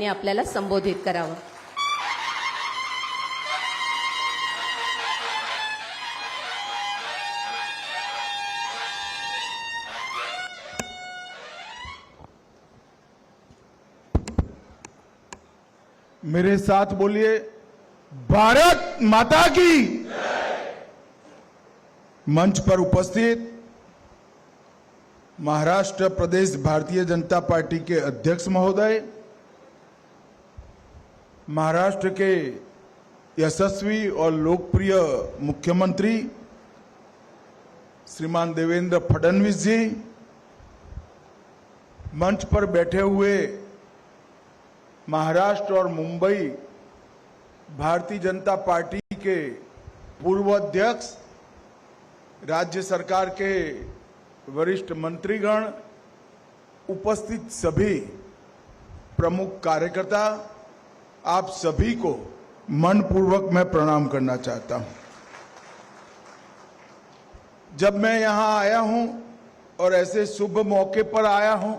ने आपल्याला संबोधित करावं। मेरे साथ बोलिए, भारत माता की। मंच पर उपस्थित महाराष्ट्र प्रदेश भारतीय जनता पार्टी के अध्यक्ष महोदय, महाराष्ट्र के यशस्वी और लोकप्रिय मुख्यमंत्री श्रीमान देवेंद्र फडणवीस जी, मंच पर बैठे हुए महाराष्ट्र और मुंबई भारतीय जनता पार्टी के पूर्व अध्यक्ष, राज्य सरकार के वरिष्ठ मंत्रीगण, उपस्थित सभी प्रमुख कार्यकर्ता, आप सभी को मनपूर्वक मैं प्रणाम करना चाहता हूं। जब मैं यहां आया हूं और ऐसे शुभ मौके पर आया हूं,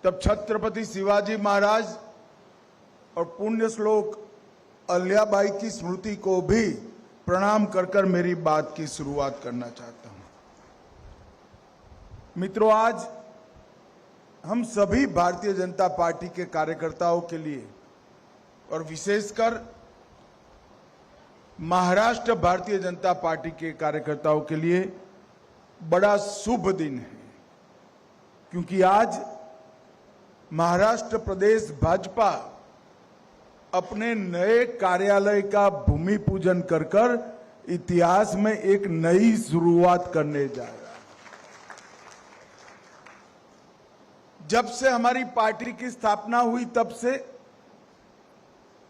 तब छत्रपति शिवाजी महाराज और पुण्य श्लोक अहिल्याबाई की स्मृति को भी प्रणाम कर कर मेरी बात की शुरुआत करना चाहता हूं। मित्रों, आज हम सभी भारतीय जनता पार्टी के कार्यकर्ताओं के लिए और विशेषकर महाराष्ट्र भारतीय जनता पार्टी के कार्यकर्ताओं के लिए बड़ा शुभ दिन है, क्योंकि आज महाराष्ट्र प्रदेश भाजपा अपने नए कार्यालय का भूमि पूजन कर कर इतिहास में एक नई शुरुआत करने जा रहा है। जब से हमारी पार्टी की स्थापना हुई, तब से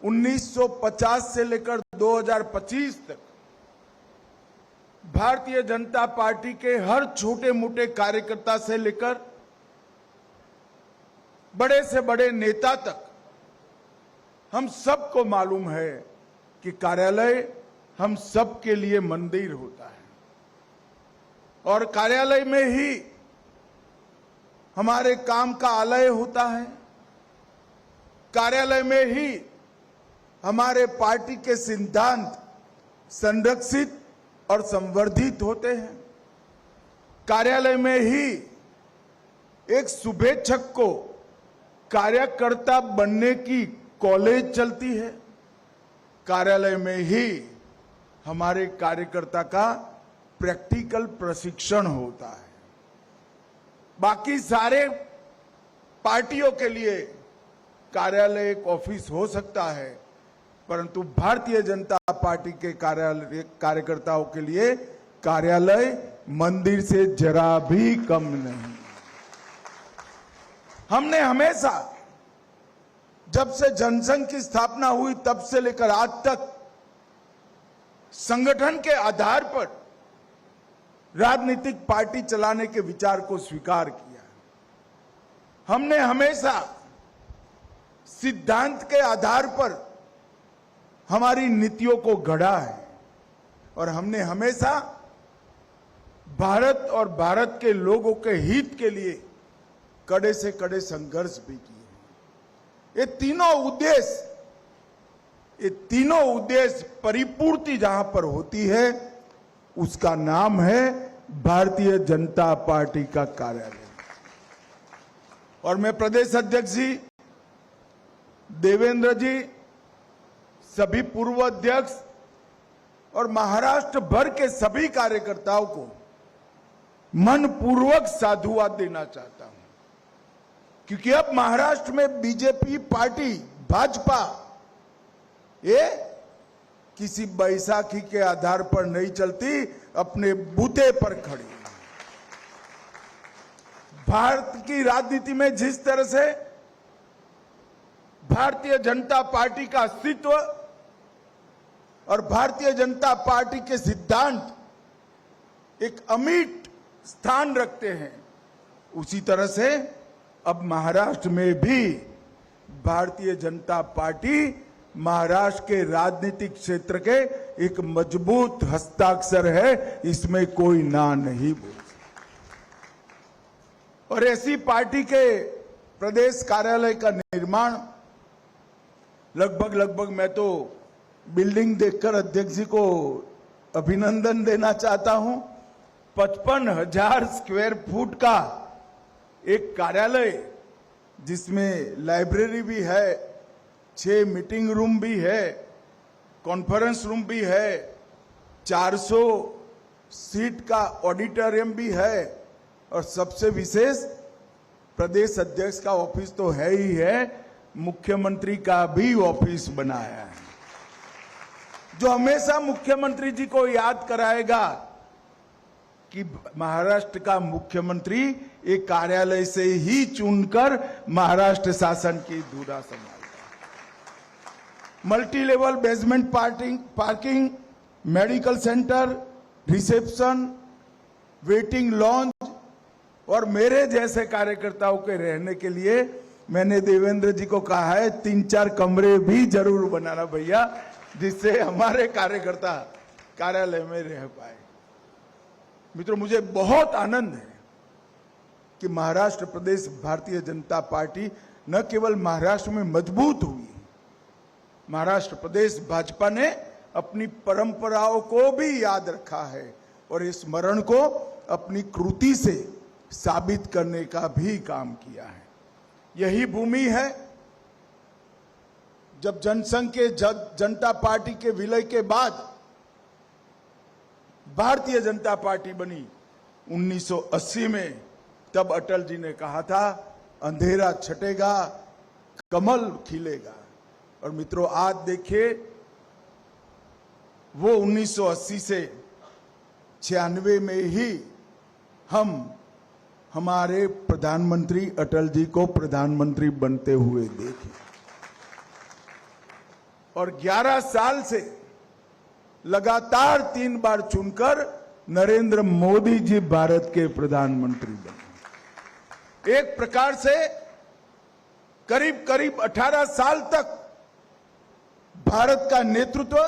1950 से लेकर 2025 तक भारतीय जनता पार्टी के हर छोटे मोटे कार्यकर्ता से लेकर बड़े से बड़े नेता तक हम सबको मालूम है कि कार्यालय हम सबके लिए मंदिर होता है, और कार्यालय में ही हमारे काम का आलय होता है। कार्यालय में ही हमारे पार्टी के सिद्धांत संरक्षित और संवर्धित होते हैं। कार्यालय में ही एक शुभेच्छक को कार्यकर्ता बनने की कॉलेज चलती है। कार्यालय में ही हमारे कार्यकर्ता का प्रैक्टिकल प्रशिक्षण होता है। बाकी सारे पार्टियों के लिए कार्यालय एक ऑफिस हो सकता है, परंतु भारतीय जनता पार्टी के कार्यकर्ताओं के लिए कार्यालय मंदिर से जरा भी कम नहीं। हमने हमेशा, जब से जनसंघ की स्थापना हुई तब से लेकर आज तक, संगठन के आधार पर राजनीतिक पार्टी चलाने के विचार को स्वीकार किया। हमने हमेशा सिद्धांत के आधार पर हमारी नीतियों को गढ़ा है, और हमने हमेशा भारत और भारत के लोगों के हित के लिए कड़े से कड़े संघर्ष भी किए। ये तीनों उद्देश्य परिपूर्ति जहां पर होती है, उसका नाम है भारतीय जनता पार्टी का कार्यालय। और मैं प्रदेश अध्यक्ष जी देवेंद्र जी, सभी पूर्व अध्यक्ष और महाराष्ट्र भर के सभी कार्यकर्ताओं को मनपूर्वक साधुवाद देना चाहता हूं, क्योंकि अब महाराष्ट्र में बीजेपी पार्टी, भाजपा, ये किसी बैसाखी के आधार पर नहीं चलती, अपने बूते पर खड़ी। भारत की राजनीति में जिस तरह से भारतीय जनता पार्टी का अस्तित्व और भारतीय जनता पार्टी के सिद्धांत एक अमिट स्थान रखते हैं, उसी तरह से अब महाराष्ट्र में भी भारतीय जनता पार्टी महाराष्ट्र के राजनीतिक क्षेत्र के एक मजबूत हस्ताक्षर है, इसमें कोई ना नहीं बोल। और ऐसी पार्टी के प्रदेश कार्यालय का निर्माण लगभग मैं तो बिल्डिंग देखकर अध्यक्ष जी को अभिनंदन देना चाहता हूं। 55,000 स्क्वायर फुट का एक कार्यालय जिसमें लाइब्रेरी भी है, 6 मीटिंग रूम भी है, कॉन्फ्रेंस रूम भी है, 400 सीट का ऑडिटोरियम भी है और सबसे विशेष प्रदेश अध्यक्ष का ऑफिस तो है ही है, मुख्यमंत्री का भी ऑफिस बनाया है, जो हमेशा मुख्यमंत्री जी को याद कराएगा कि महाराष्ट्र का मुख्यमंत्री एक कार्यालय से ही चुनकर महाराष्ट्र शासन की धुरा संभालता। Multi level basement parking, medical centre, reception, waiting lounge और मेरे जैसे कार्यकर्ताओं के रहने के लिए मैंने देवेंद्र जी को कहा है 3-4 कमरे भी जरूर बनाना भैया, जिससे हमारे कार्यकर्ता कार्यालय में रह पाए। मित्रों, मुझे बहुत आनंद है कि महाराष्ट्र प्रदेश भारतीय जनता पार्टी न केवल महाराष्ट्र में मजबूत हुई, महाराष्ट्र प्रदेश भाजपा ने अपनी परंपराओं को भी याद रखा है और इस स्मरण को अपनी कृति से साबित करने का भी काम किया है। यही भूमि है जब जनसंघ के जनता पार्टी के विलय के बाद भारतीय जनता पार्टी बनी 1980 में, तब अटल जी ने कहा था अंधेरा छटेगा, कमल खिलेगा। और मित्रों, आज देखिए वो 1980 से 96 में ही हम हमारे प्रधानमंत्री अटल जी को प्रधानमंत्री बनते हुए देखे और 11 साल से लगातार 3 बार चुनकर नरेंद्र मोदी जी भारत के प्रधानमंत्री बने। एक प्रकार से करीब 18 साल तक भारत का नेतृत्व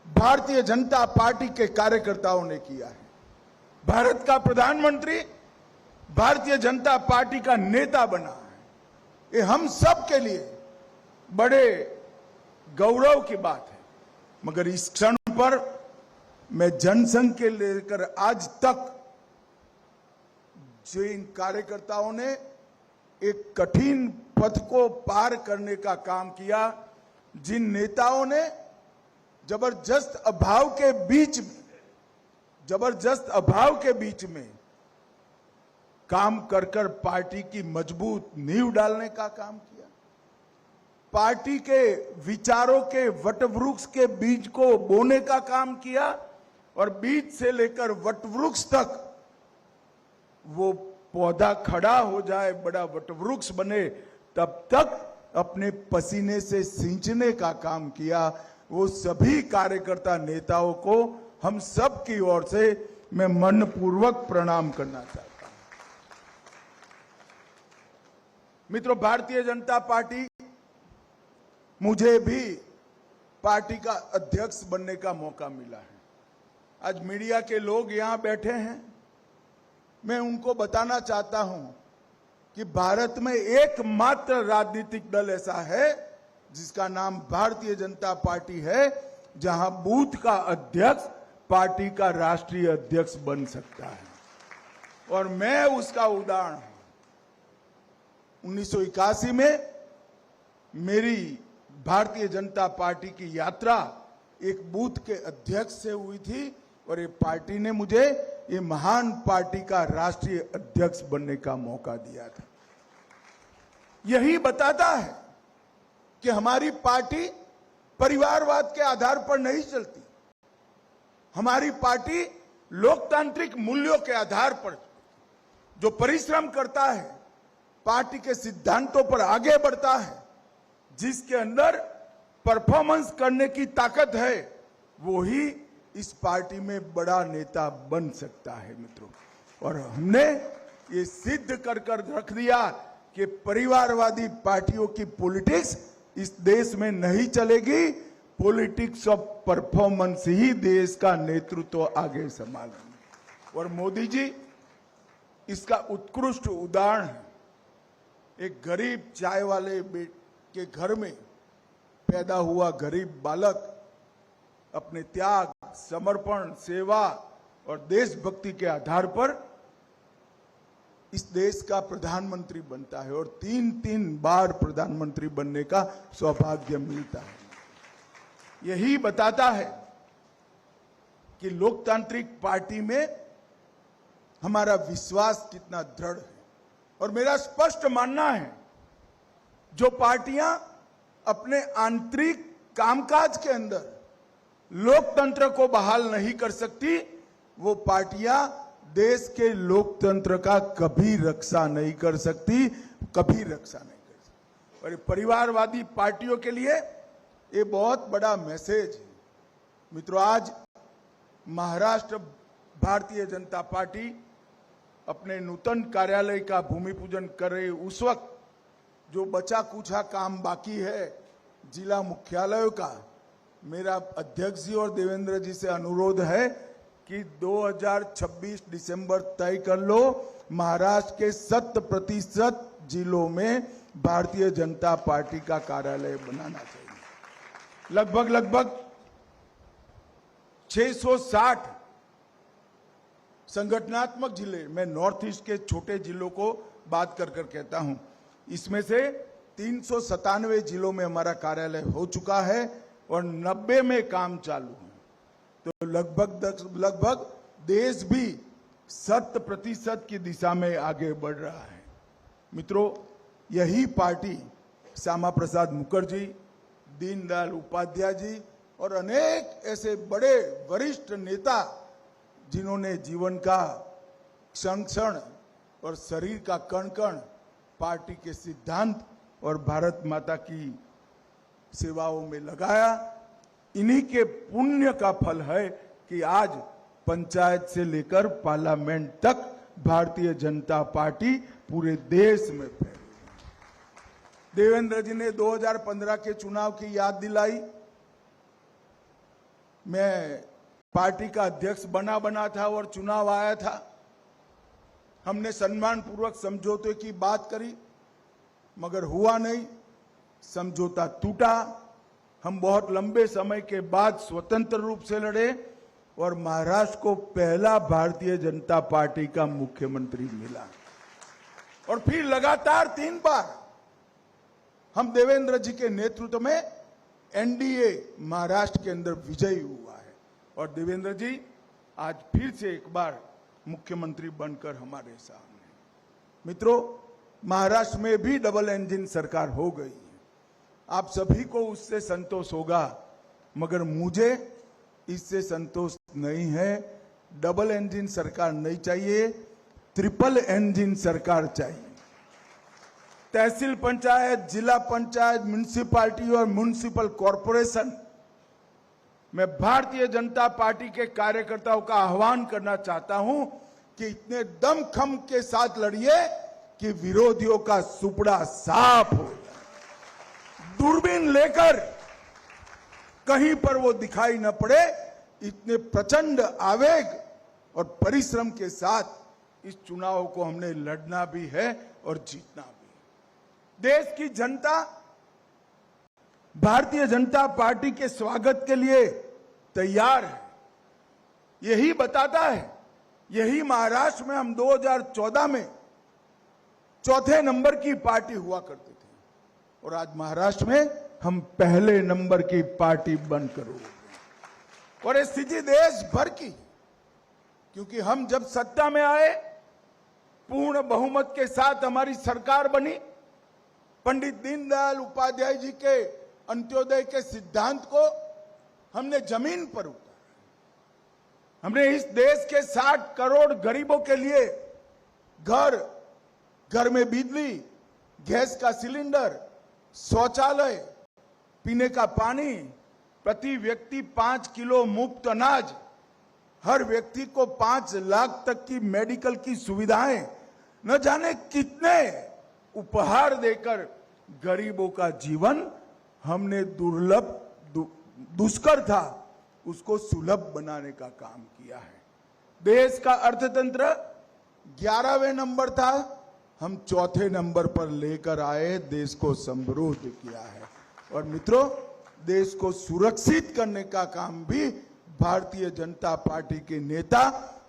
भारतीय जनता पार्टी के कार्यकर्ताओं ने किया है। भारत का प्रधानमंत्री भारतीय जनता पार्टी का नेता बना है। ये हम सब के लिए बड़े गौरव की बात है। मगर इस क्षण पर मैं जनसंघ के लेकर आज तक जिन कार्यकर्ताओं ने एक कठिन पथ को पार करने का काम किया, जिन नेताओं ने जबरदस्त अभाव के बीच में काम कर पार्टी की मजबूत नींव डालने का काम किया, पार्टी के विचारों के वटवृक्ष के बीज को बोने का काम किया और बीज से लेकर वटवृक्ष तक वो पौधा खड़ा हो जाए, बड़ा वटवृक्ष बने, तब तक अपने पसीने से सींचने का काम किया। वो सभी कार्यकर्ता नेताओं को हम सब की ओर से मैं मनपूर्वक प्रणाम करना चाहता हूं। मित्रों, भारतीय जनता पार्टी, मुझे भी पार्टी का अध्यक्ष बनने का मौका मिला है। आज मीडिया के लोग यहां बैठे हैं, मैं उनको बताना चाहता हूं कि भारत में एकमात्र राजनीतिक दल ऐसा है जिसका नाम भारतीय जनता पार्टी है, जहां बूथ का अध्यक्ष पार्टी का राष्ट्रीय अध्यक्ष बन सकता है और मैं उसका उदाहरण हूं। 1981 में मेरी भारतीय जनता पार्टी की यात्रा एक बूथ के अध्यक्ष से हुई थी और ये पार्टी ने मुझे ये महान पार्टी का राष्ट्रीय अध्यक्ष बनने का मौका दिया था। यही बताता है कि हमारी पार्टी परिवारवाद के आधार पर नहीं चलती। हमारी पार्टी लोकतांत्रिक मूल्यों के आधार पर जो परिश्रम करता है, पार्टी के सिद्धांतों पर आगे बढ़ता है, जिसके अंदर परफॉर्मेंस करने की ताकत है, वो ही इस पार्टी में बड़ा नेता बन सकता है मित्रों। और हमने ये सिद्ध कर रख दिया कि परिवारवादी पार्टियों की पॉलिटिक्स इस देश में नहीं चलेगी। पॉलिटिक्स ऑफ परफॉर्मेंस ही देश का नेतृत्व आगे संभालेंगे और मोदी जी इसका उत्कृष्ट उदाहरण है। एक गरीब चाय वाले के घर में पैदा हुआ गरीब बालक अपने त्याग, समर्पण, सेवा और देशभक्ति के आधार पर इस देश का प्रधानमंत्री बनता है और 3-3 बार प्रधानमंत्री बनने का सौभाग्य मिलता है। यही बताता है कि लोकतांत्रिक पार्टी में हमारा विश्वास कितना दृढ़ है। और मेरा स्पष्ट मानना है, जो पार्टियां अपने आंतरिक कामकाज के अंदर लोकतंत्र को बहाल नहीं कर सकती, वो पार्टियां देश के लोकतंत्र का कभी रक्षा नहीं कर सकती, कभी रक्षा नहीं कर सकती। और परिवारवादी पार्टियों के लिए ये बहुत बड़ा मैसेज है। मित्रों, आज महाराष्ट्र भारतीय जनता पार्टी अपने नूतन कार्यालय का भूमि पूजन कर रही उस वक्त जो बचा कुछा काम बाकी है जिला मुख्यालयों का, मेरा अध्यक्ष जी और देवेंद्र जी से अनुरोध है कि 2026 दिसंबर तय कर लो, महाराष्ट्र के 100% जिलों में भारतीय जनता पार्टी का कार्यालय बनाना चाहिए। लगभग 660 संगठनात्मक जिले, मैं नॉर्थ ईस्ट के छोटे जिलों को बात कर कहता हूं, इसमें से 397 जिलों में हमारा कार्यालय हो चुका है और 90 में काम चालू है। तो लगभग देश भी 100% की दिशा में आगे बढ़ रहा है। मित्रों, यही पार्टी श्यामा प्रसाद मुखर्जी, दीनदयाल उपाध्याय जी और अनेक ऐसे बड़े वरिष्ठ नेता जिन्होंने जीवन का क्षण और शरीर का कण पार्टी के सिद्धांत और भारत माता की सेवाओं में लगाया, इन्हीं के पुण्य का फल है कि आज पंचायत से लेकर पार्लियामेंट तक भारतीय जनता पार्टी पूरे देश में फैली। देवेंद्र जी ने 2015 के चुनाव की याद दिलाई। मैं पार्टी का अध्यक्ष बना था और चुनाव आया था। हमने सम्मानपूर्वक समझौते की बात करी, मगर हुआ नहीं, समझौता टूटा। हम बहुत लंबे समय के बाद स्वतंत्र रूप से लड़े और महाराष्ट्र को पहला भारतीय जनता पार्टी का मुख्यमंत्री मिला। और फिर लगातार 3 बार हम देवेंद्र जी के नेतृत्व में एनडीए महाराष्ट्र के अंदर विजयी हुआ है और देवेंद्र जी आज फिर से एक बार मुख्यमंत्री बनकर हमारे सामने। मित्रों, महाराष्ट्र में भी डबल इंजन सरकार हो गई है। आप सभी को उससे संतोष होगा, मगर मुझे इससे संतोष नहीं है। डबल इंजन सरकार नहीं चाहिए, ट्रिपल इंजन सरकार चाहिए। तहसील पंचायत, जिला पंचायत, म्युनिसिपैलिटी और म्युनिसिपल कॉरपोरेशन मैं भारतीय जनता पार्टी के कार्यकर्ताओं का आह्वान करना चाहता हूं कि इतने दमखम के साथ लड़िए कि विरोधियों का सुपड़ा साफ हो, दूरबीन लेकर कहीं पर वो दिखाई न पड़े। इतने प्रचंड आवेग और परिश्रम के साथ इस चुनाव को हमने लड़ना भी है और जीतना भी। देश की जनता भारतीय जनता पार्टी के स्वागत के लिए तैयार है। यही बताता है, यही महाराष्ट्र में हम 2014 में 4थे नंबर की पार्टी हुआ करते थे और आज महाराष्ट्र में हम पहले नंबर की पार्टी बनकर हो गए। और ये स्थिति देश भर की, क्योंकि हम जब सत्ता में आए, पूर्ण बहुमत के साथ हमारी सरकार बनी। पंडित दीनदयाल उपाध्याय जी के अंत्योदय के सिद्धांत को हमने जमीन पर उतारा। हमने इस देश के 60 करोड़ गरीबों के लिए घर में बिजली, गैस का सिलेंडर, शौचालय, पीने का पानी, प्रति व्यक्ति 5 किलो मुफ्त अनाज, हर व्यक्ति को 5 लाख तक की मेडिकल की सुविधाएं, न जाने कितने उपहार देकर गरीबों का जीवन हमने दुष्कर था उसको सुलभ बनाने का काम किया है। देश का अर्थतंत्र 11वें नंबर था, हम चौथे नंबर पर लेकर आए, देश को समृद्ध किया है। और मित्रों, देश को सुरक्षित करने का काम भी भारतीय जनता पार्टी के नेता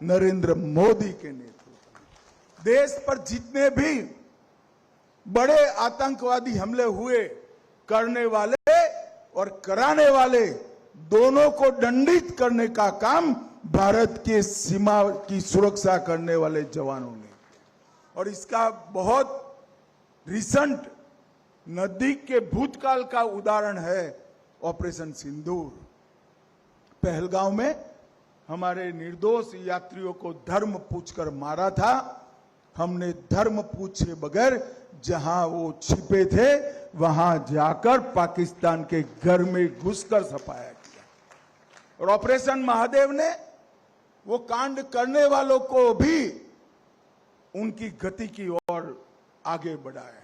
नरेंद्र मोदी के नेतृत्व में। देश पर जितने भी बड़े आतंकवादी हमले हुए, करने वाले और कराने वाले दोनों को दंडित करने का काम भारत के सीमा की सुरक्षा करने वाले जवानों ने। और इसका बहुत रिसेंट नजदीक के भूतकाल का उदाहरण है ऑपरेशन सिंदूर। पहलगांव में हमारे निर्दोष यात्रियों को धर्म पूछकर मारा था। हमने धर्म पूछे बगैर जहां वो छिपे थे वहां जाकर पाकिस्तान के घर में घुसकर सफाया किया। और ऑपरेशन महादेव ने वो कांड करने वालों को भी उनकी गति की ओर आगे बढ़ाया।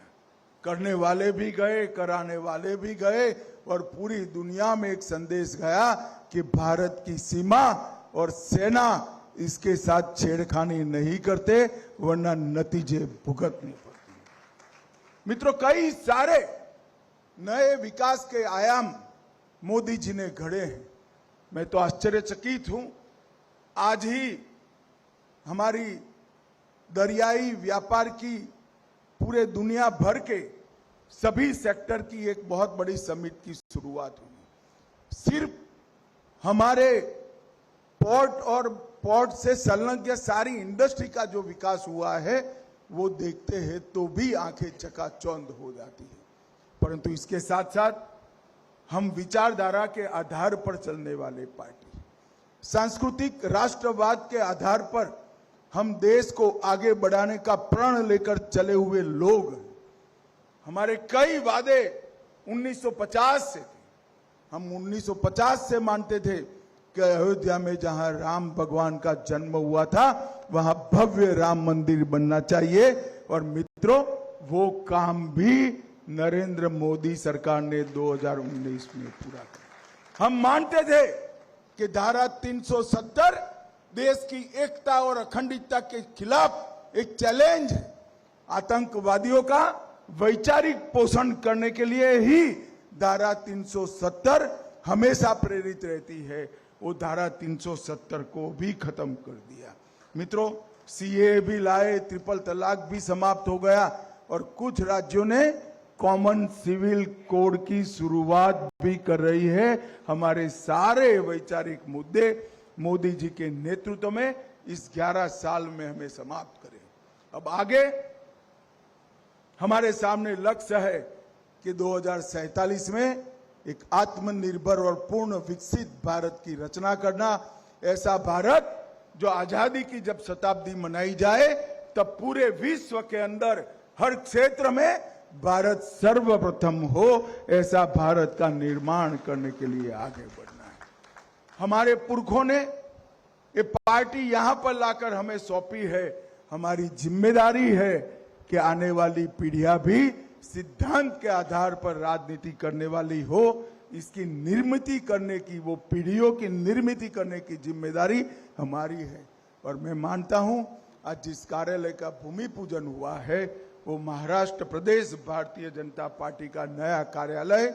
करने वाले भी गए, कराने वाले भी गए, और पूरी दुनिया में एक संदेश गया कि भारत की सीमा और सेना इसके साथ छेड़खानी नहीं करते, वरना नतीजे भुगतने पड़ते। मित्रों, कई सारे नए विकास के आयाम मोदी जी ने गढ़े हैं। मैं तो आश्चर्यचकित हूं। आज ही हमारी दरियाई व्यापार की पूरे दुनिया भर के सभी सेक्टर की एक बहुत बड़ी समिट की शुरुआत हुई। सिर्फ हमारे पोर्ट और पोर्ट से संलग्न सारी इंडस्ट्री का जो विकास हुआ है वो देखते हैं तो भी आंखें चकाचौंध हो जाती है। परंतु इसके साथ साथ हम विचारधारा के आधार पर चलने वाले पार्टी, सांस्कृतिक राष्ट्रवाद के आधार पर हम देश को आगे बढ़ाने का प्रण लेकर चले हुए लोग। हमारे कई वादे 1950 से थे। हम 1950 से मानते थे कि अयोध्या में जहां राम भगवान का जन्म हुआ था वहां भव्य राम मंदिर बनना चाहिए। और मित्रों, वो काम भी नरेंद्र मोदी सरकार ने 2019 में पूरा किया। हम मानते थे कि धारा 370 देश की एकता और अखंडता के खिलाफ एक चैलेंज है। आतंकवादियों का वैचारिक पोषण करने के लिए ही धारा 370 हमेशा प्रेरित रहती है। वो धारा 370 को भी खत्म कर दिया। मित्रों, सीए भी लाए, ट्रिपल तलाक भी समाप्त हो गया, और कुछ राज्यों ने कॉमन सिविल कोड की शुरुआत भी कर रही है। हमारे सारे वैचारिक मुद्दे मोदी जी के नेतृत्व में इस 11 साल में हमें समाप्त करें। अब आगे हमारे सामने लक्ष्य है कि 2047 में एक आत्मनिर्भर और पूर्ण विकसित भारत की रचना करना। ऐसा भारत जो आजादी की जब शताब्दी मनाई जाए तब पूरे विश्व के अंदर हर क्षेत्र में भारत सर्वप्रथम हो, ऐसा भारत का निर्माण करने के लिए आगे बढ़ना है। हमारे पुरखों ने ये पार्टी यहां पर लाकर हमें सौंपी है। हमारी जिम्मेदारी है कि आने वाली पीढ़ियां भी सिद्धांत के आधार पर राजनीति करने वाली हो। इसकी निर्मिति करने की, वो पीढ़ियों की निर्मिति करने की जिम्मेदारी हमारी है। और मैं मानता हूं आज जिस कार्यालय का भूमि पूजन हुआ है वो महाराष्ट्र प्रदेश भारतीय जनता पार्टी का नया कार्यालय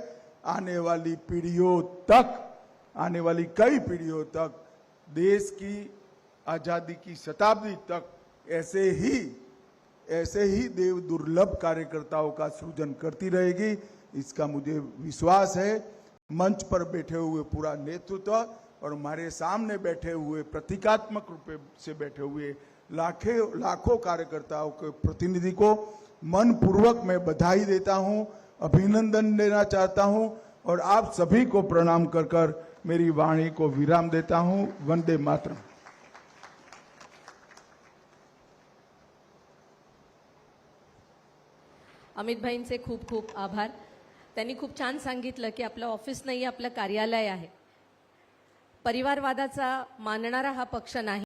आने वाली पीढ़ियों तक, आने वाली कई पीढ़ियों तक, देश की आजादी की शताब्दी तक ऐसे ही देव दुर्लभ कार्यकर्ताओं का सृजन करती रहेगी। इसका मुझे विश्वास है। मंच पर बैठे हुए पूरा नेतृत्व और हमारे सामने बैठे हुए प्रतीकात्मक रूप से बैठे हुए लाखों कार्यकर्ताओं के प्रतिनिधि को मन पूर्वक मैं बधाई देता हूं, अभिनंदन देना चाहता हूं और आप सभी को प्रणाम कर मेरी वाणी को विराम देता हूं। वंदे मातरम। अमित भाईंचे खूप खूप आभार। त्यांनी खूप छान सांगितलं की आपलं ऑफिस नाही, आपलं कार्यालय आहे। परिवारवादाचा मानणारा हा पक्ष नाही।